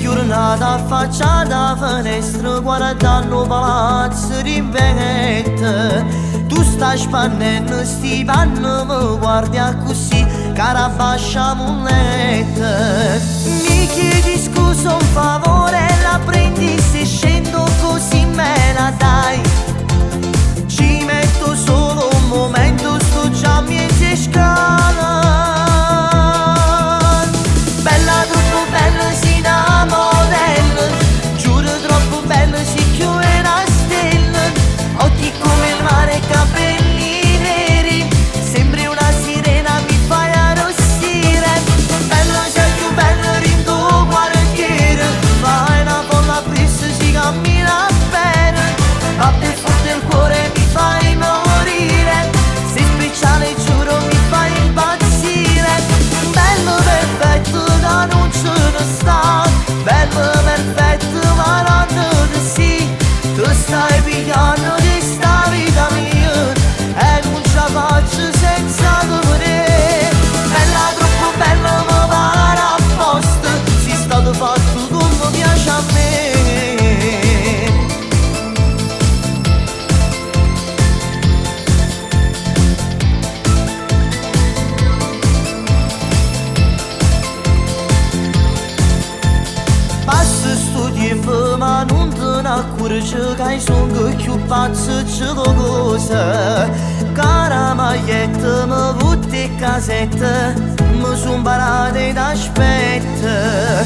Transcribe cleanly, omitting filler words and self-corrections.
giornata affacciata a finestra guardando palazzi d'invento. Tu stai spannendo sti panni, mi guardi così, cara basciamo un letto. Mi chiedi scusa un favore, la prendi se scendo così me la dai. Ci metto solo un momento, sto già miei scala. Bella, troppo bella, si da modello. Giuro troppo bella, si chiude una stella. Occhi come il mare, capelli neri. Sembri una sirena, mi fai arrossire. Bella, sei più bella, rindo quartiere. Fai una folla fissa, si cammina bene. A te fotte il cuore, mi fai morire. Sei speciale, giuro, mi fai impazzire. Bello perfetto da non ce ne sta. Bello perfetto ma non te sì. Tu stai pigliando di sta vita mia e non ce la faccio senza te. Bella, troppo bella, ma pare apposta. Sei stato fatto come piace a me. Passa sto tempo ma non te ne accorgi che sono più pazzo c'è cosa. Cara maglietta mi vuoti casetta, mi son parate d'aspetta.